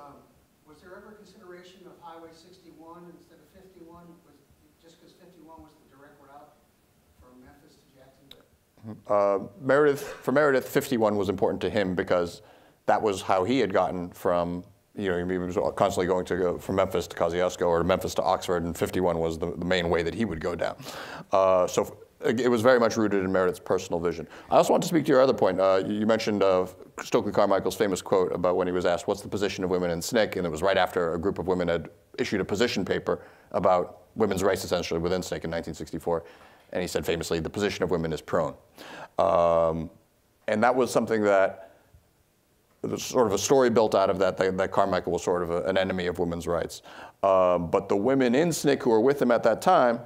E: there ever consideration of Highway 61 instead of 51? Was just because 51 was the direct route from Memphis to Jacksonville?
C: Meredith, 51 was important to him because that was how he had gotten from, you know, he was constantly going to go from Memphis to Kosciuszko or Memphis to Oxford, and 51 was the main way that he would go down. So it was very much rooted in Meredith's personal vision. I also want to speak to your other point. You mentioned Stokely Carmichael's famous quote about when he was asked, what's the position of women in SNCC? And it was right after a group of women had issued a position paper about women's rights, essentially, within SNCC in 1964. And he said famously, the position of women is prone. And that was something that, sort of a story built out of that Carmichael was sort of an enemy of women's rights. But the women in SNCC who were with him at that time,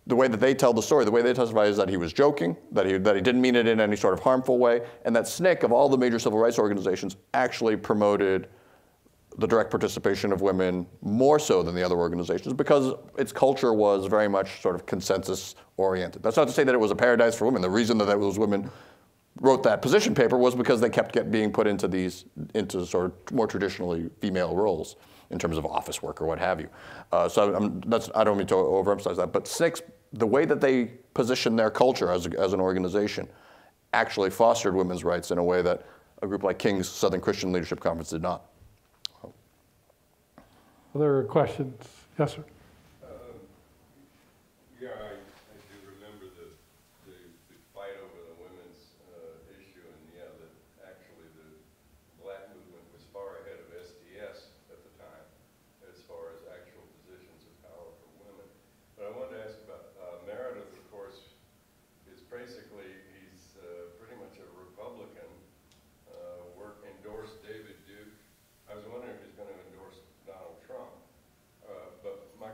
C: the way that they tell the story, the way they testify is that he was joking, that he didn't mean it in any sort of harmful way, and that SNCC, of all the major civil rights organizations, actually promoted the direct participation of women more so than the other organizations because its culture was very much sort of consensus-oriented. That's not to say that it was a paradise for women. The reason that those women wrote that position paper was because they kept being put into sort of more traditionally female roles in terms of office work or what have you. So I don't mean to overemphasize that, but SNCC, the way that they positioned their culture as an organization actually fostered women's rights in a way that a group like King's Southern Christian Leadership Conference did not.
A: Other questions? Yes, sir.
F: Yeah, I do remember the fight over the women's issue, and yeah, that actually the black movement was far ahead of SDS at the time as far as actual positions of power for women. But I wanted to ask about Meredith, of course, is basically, he's pretty much a Republican, endorsed David Duke. I was wondering if he's going to endorse Donald Trump. But my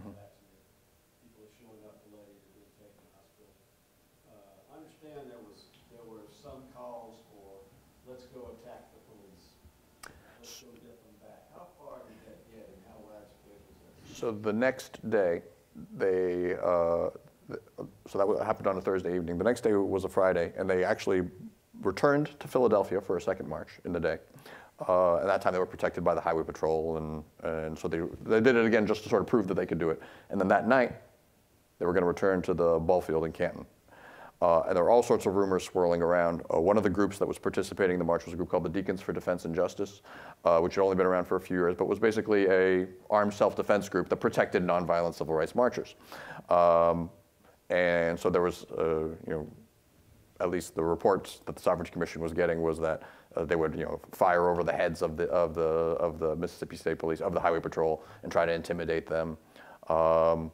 G: vaccinated. People are showing up delayed and being taken to the hospital. I understand there were some calls for, let's go attack the police. Let's go get them back. How far did that get and how widespread was that?
C: So the next day, so that happened on a Thursday evening. The next day was a Friday, and they actually returned to Philadelphia for a second march in the day. At that time, they were protected by the Highway Patrol, and so they did it again just to sort of prove that they could do it. And then that night, they were going to return to the ball field in Canton. And there were all sorts of rumors swirling around. One of the groups that was participating in the march was a group called the Deacons for Defense and Justice, which had only been around for a few years, but was basically a armed self-defense group that protected nonviolent civil rights marchers. And so there was, at least the reports that the Sovereignty Commission was getting was that they would, fire over the heads of the Mississippi State Police, of the Highway Patrol, and try to intimidate them. And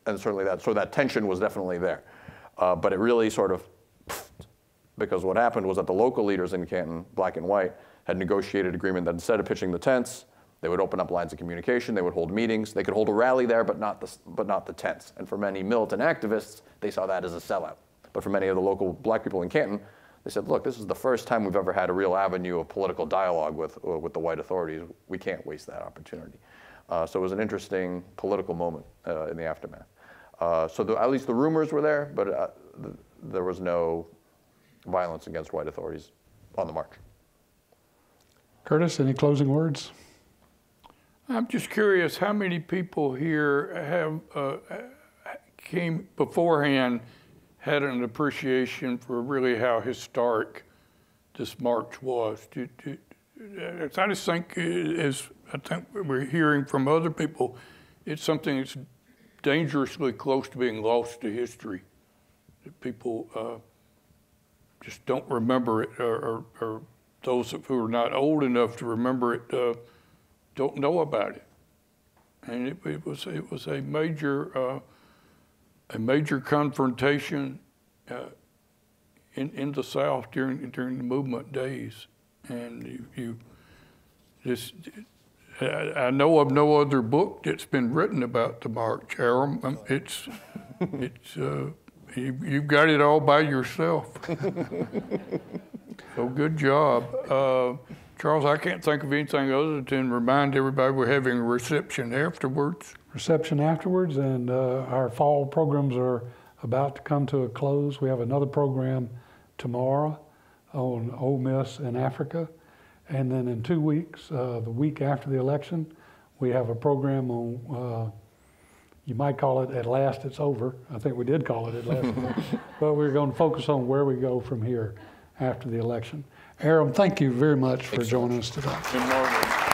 C: certainly that tension was definitely there. But it really sort of, because what happened was that the local leaders in Canton, black and white, had negotiated an agreement that instead of pitching the tents, they would open up lines of communication, they would hold meetings, they could hold a rally there, but not the tents. And for many militant activists, they saw that as a sellout. But for many of the local black people in Canton, they said, look, this is the first time we've ever had a real avenue of political dialogue with the white authorities. We can't waste that opportunity. So it was an interesting political moment in the aftermath. So at least the rumors were there, but there was no violence against white authorities on the march.
A: Curtis, any closing words?
B: I'm just curious how many people here have came beforehand, had an appreciation for really how historic this march was. I just think, as I think we're hearing from other people, it's something that's dangerously close to being lost to history. That people just don't remember it, or those who are not old enough to remember it don't know about it. And it was a major confrontation in the South during the movement days. And I know of no other book that's been written about the march, Aram. You've got it all by yourself. So good job. Charles, I can't think of anything other than remind everybody we're having a reception afterwards.
A: Reception afterwards, and our fall programs are about to come to a close. We have another program tomorrow on Ole Miss in Africa. And then in 2 weeks, the week after the election, we have a program on, you might call it At Last It's Over. I think we did call it At Last It's Over. But we're going to focus on where we go from here after the election. Aram, thank you very much for joining us today.
B: Good morning.